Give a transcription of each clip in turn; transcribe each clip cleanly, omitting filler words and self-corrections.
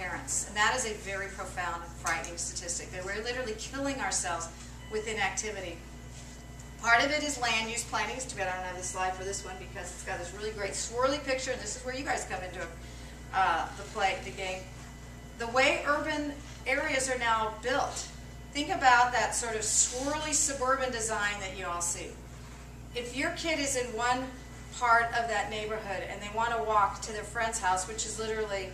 parents. And that is a very profound, frightening statistic, that we're literally killing ourselves with inactivity. Part of it is land use planning. It's too bad I don't have the slide for this one because it's got this really great swirly picture, and this is where you guys come into the game. The way urban areas are now built, think about that sort of swirly suburban design that you all see. If your kid is in one part of that neighborhood and they want to walk to their friend's house, which is literally,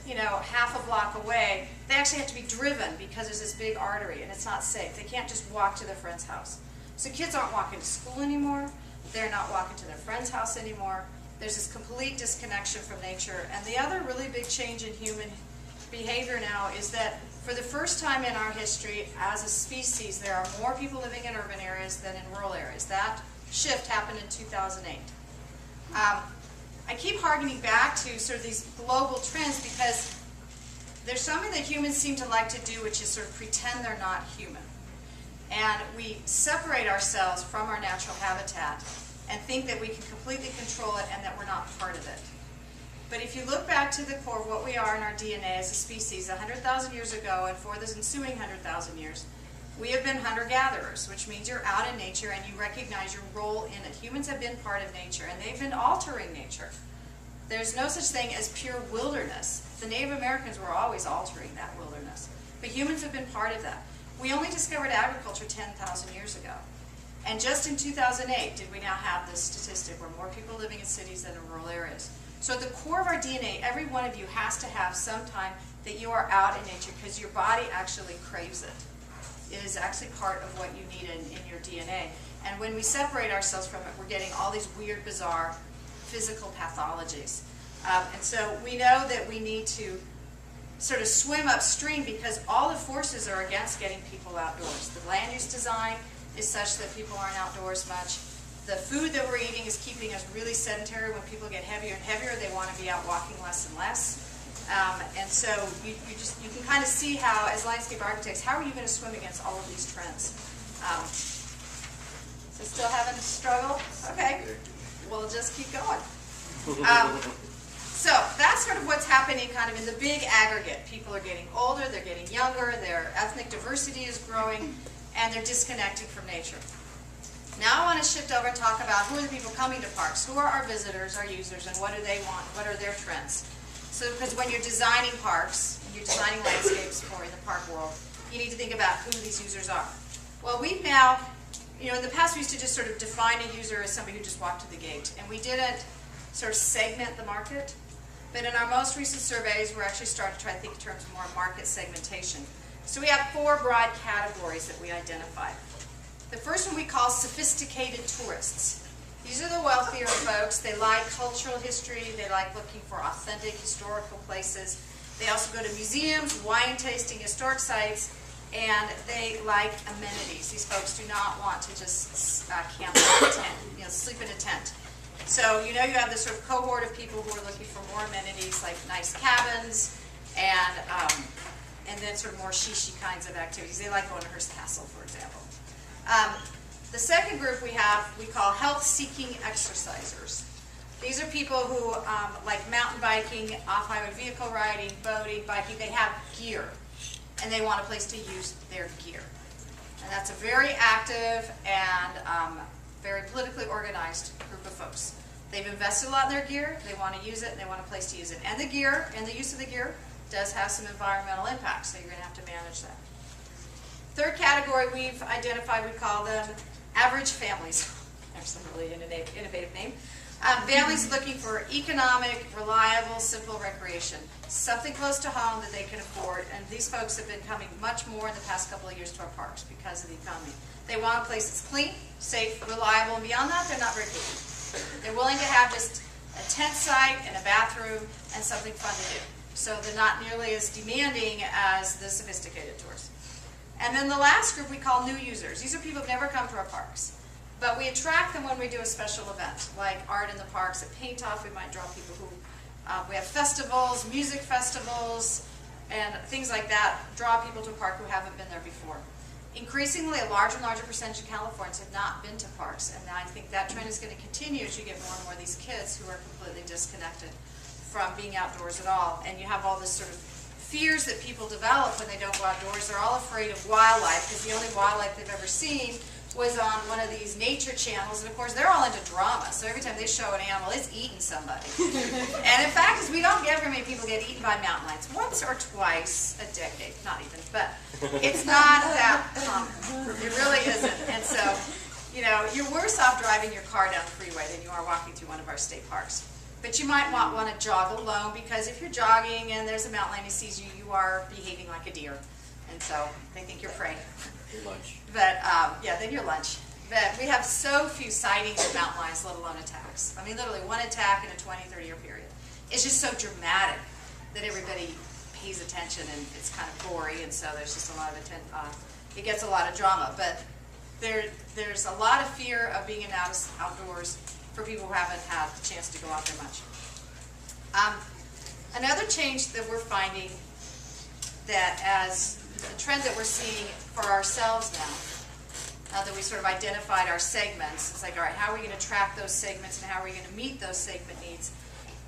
you know, half a block away, they actually have to be driven because there's this big artery and it's not safe. They can't just walk to their friend's house. So kids aren't walking to school anymore. They're not walking to their friend's house anymore. There's this complete disconnection from nature. And the other really big change in human behavior now is that for the first time in our history, as a species, there are more people living in urban areas than in rural areas. That shift happened in 2008. I keep harkening back to sort of these global trends because there's something that humans seem to like to do, which is sort of pretend they're not human. And we separate ourselves from our natural habitat and think that we can completely control it and that we're not part of it. But if you look back to the core of what we are in our DNA as a species 100,000 years ago and for the ensuing 100,000 years, we have been hunter-gatherers, which means you're out in nature and you recognize your role in it. Humans have been part of nature and they've been altering nature. There's no such thing as pure wilderness. The Native Americans were always altering that wilderness. But humans have been part of that. We only discovered agriculture 10,000 years ago. And just in 2008 did we now have this statistic where more people living in cities than in rural areas. So at the core of our DNA, every one of you has to have some time that you are out in nature because your body actually craves it. It is actually part of what you need in your DNA. And when we separate ourselves from it, we're getting all these weird, bizarre physical pathologies. And so we know that we need to sort of swim upstream because all the forces are against getting people outdoors. The land use design is such that people aren't outdoors much. The food that we're eating is keeping us really sedentary. When people get heavier and heavier, they want to be out walking less and less. And so you can kind of see how, as landscape architects, how are you going to swim against all of these trends? So still having to struggle? Okay, we'll just keep going. So that's sort of what's happening kind of in the big aggregate. People are getting older, they're getting younger, their ethnic diversity is growing, and they're disconnecting from nature. Now I want to shift over and talk about who are the people coming to parks, who are our visitors, our users, and what do they want, what are their trends. So because when you're designing parks, and you're designing landscapes for in the park world, you need to think about who these users are. Well, we've now, you know, in the past we used to just sort of define a user as somebody who just walked to the gate, and we didn't sort of segment the market. But in our most recent surveys, we're actually starting to try to think in terms of more market segmentation. So we have 4 broad categories that we identify. The first one we call sophisticated tourists. These are the wealthier folks. They like cultural history. They like looking for authentic historical places. They also go to museums, wine tasting, historic sites, and they like amenities. These folks do not want to just camp in a tent, you know, sleep in a tent. So you know you have this sort of cohort of people who are looking for more amenities like nice cabins and then sort of more shishi kinds of activities. They like going to Hearst Castle, for example. The second group we call health-seeking exercisers. These are people who like mountain biking, off-highway vehicle riding, boating, biking. They have gear, and they want a place to use their gear. And that's a very active and very politically organized group of folks. They've invested a lot in their gear, they want to use it, and they want a place to use it. And the gear, and the use of the gear, does have some environmental impact, so you're going to have to manage that. Third category we've identified, we call them average families. There's some really innovative name. Families looking for economic, reliable, simple recreation. Something close to home that they can afford, and these folks have been coming much more in the past couple of years to our parks because of the economy. They want a place that's clean, safe, reliable, and beyond that, they're not very picky. They're willing to have just a tent site and a bathroom and something fun to do. So they're not nearly as demanding as the sophisticated tourists. And then the last group we call new users. These are people who've never come to our parks. But we attract them when we do a special event, like art in the parks. At Paint Off, we might draw people who, we have festivals, music festivals, and things like that, draw people to a park who haven't been there before. Increasingly, a larger and larger percentage of Californians have not been to parks, and I think that trend is going to continue as you get more and more of these kids who are completely disconnected from being outdoors at all. And you have all this sort of fears that people develop when they don't go outdoors. They're all afraid of wildlife because the only wildlife they've ever seen was on one of these nature channels, and of course they're all into drama, so every time they show an animal, it's eating somebody. And in fact, we don't get very many people get eaten by mountain lions. Once or twice a decade, not even, but it's not that common. It really isn't. And so, you know, you're worse off driving your car down the freeway than you are walking through one of our state parks. But you might not want to jog alone, because if you're jogging and there's a mountain lion who sees you, you are behaving like a deer. And so they think you're prey. Your lunch. But, yeah, then your lunch. But we have so few sightings of mountain lions, let alone attacks. I mean, literally one attack in a 20, 30-year period. It's just so dramatic that everybody pays attention, and it's kind of gory, and so there's just a lot of it gets a lot of drama. But there's a lot of fear of being outdoors for people who haven't had the chance to go out there much. Another change that we're finding, that as a trend that we're seeing for ourselves now that we sort of identified our segments, it's like, all right, how are we going to track those segments and how are we going to meet those segment needs,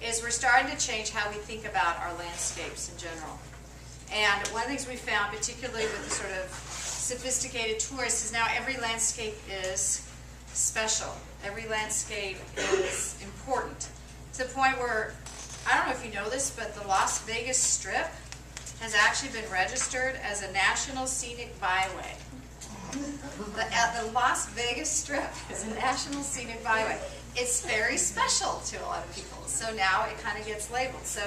is we're starting to change how we think about our landscapes in general. And one of the things we found, particularly with the sort of sophisticated tourists, is now every landscape is special. Every landscape is important. To the point where, I don't know if you know this, but the Las Vegas Strip has actually been registered as a National Scenic Byway. The Las Vegas Strip is a National Scenic Byway. It's very special to a lot of people, so now it kind of gets labeled. So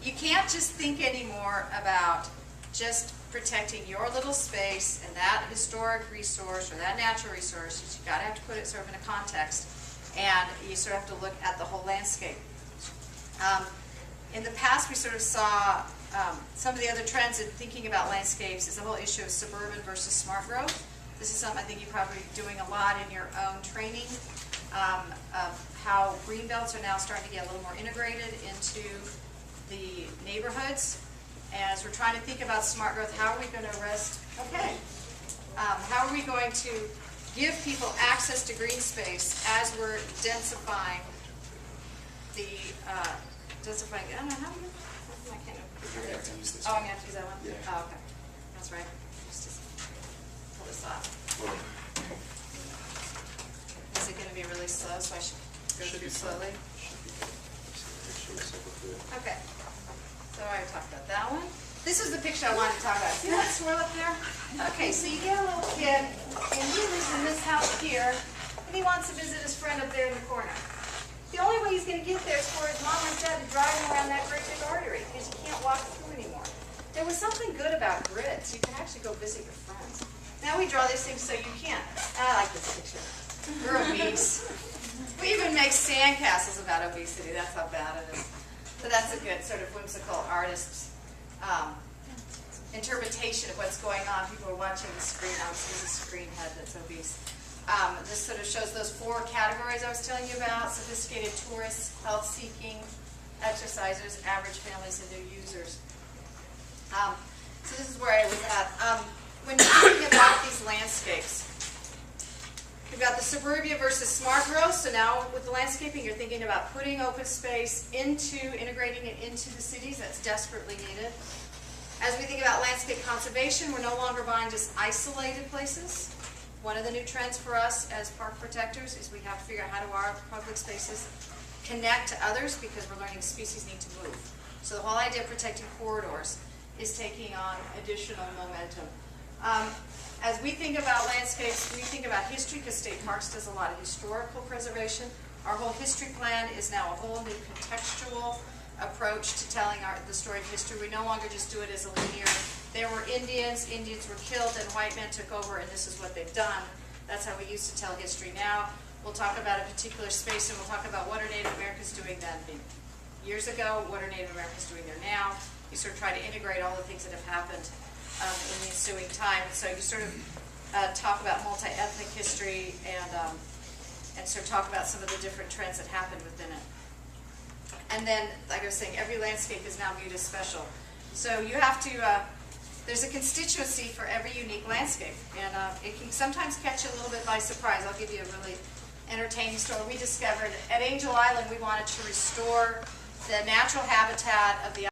you can't just think anymore about just protecting your little space and that historic resource or that natural resource. You've got to have to put it sort of in a context, and you sort of have to look at the whole landscape. In the past, we sort of saw some of the other trends in thinking about landscapes is the whole issue of suburban versus smart growth. This is something I think you're probably doing a lot in your own training, of how green belts are now starting to get a little more integrated into the neighborhoods. As we're trying to think about smart growth, how are we going to how are we going to give people access to green space as we're densifying the, I don't know, how do you, I can't know. You're going to have to use this Oh, one. I'm going to have to use that one? Yeah. Oh, okay. That's right. Just pull this off. Well, Is it going to be really slow, so I should go should through be fine. slowly? Should be fine. Okay. So I already talked about that one. This is the picture I wanted to talk about. See that swirl up there? Okay, so you get a little kid, and he lives in this house here, and he wants to visit his friend up there in the corner. The only way he's going to get there is for his mom or his dad to drive him around that great big artery, because you can't walk through anymore. There was something good about grids. You can actually go visit your friends. Now we draw these things so you can't. I like this picture. We're obese. We even make sandcastles about obesity. That's how bad it is. So that's a good sort of whimsical artist's interpretation of what's going on. People are watching the screen. Obviously, there's a screen head that's obese. This sort of shows those 4 categories I was telling you about: sophisticated tourists, health-seeking exercisers, average families, and new users. So this is where I was at. When you're thinking about these landscapes, we've got the suburbia versus smart growth. So now with the landscaping, you're thinking about putting open space integrating it into the cities. That's desperately needed. As we think about landscape conservation, we're no longer buying just isolated places. One of the new trends for us as park protectors is we have to figure out how do our public spaces connect to others, because we're learning species need to move. So the whole idea of protecting corridors is taking on additional momentum. As we think about landscapes, we think about history, because State Parks does a lot of historical preservation. Our whole history plan is now a whole new contextual approach to telling the story of history. We no longer just do it as a linear, there were Indians were killed, and white men took over, and this is what they've done. That's how we used to tell history. Now we'll talk about a particular space, and we'll talk about what are Native Americans doing then years ago, what are Native Americans doing there now. You sort of try to integrate all the things that have happened in the ensuing time. So you sort of talk about multi-ethnic history and sort of talk about some of the different trends that happened within it. And then, like I was saying, every landscape is now viewed as special. So you have to, there's a constituency for every unique landscape. And it can sometimes catch you a little bit by surprise. I'll give you a really entertaining story. We discovered at Angel Island, we wanted to restore the natural habitat of the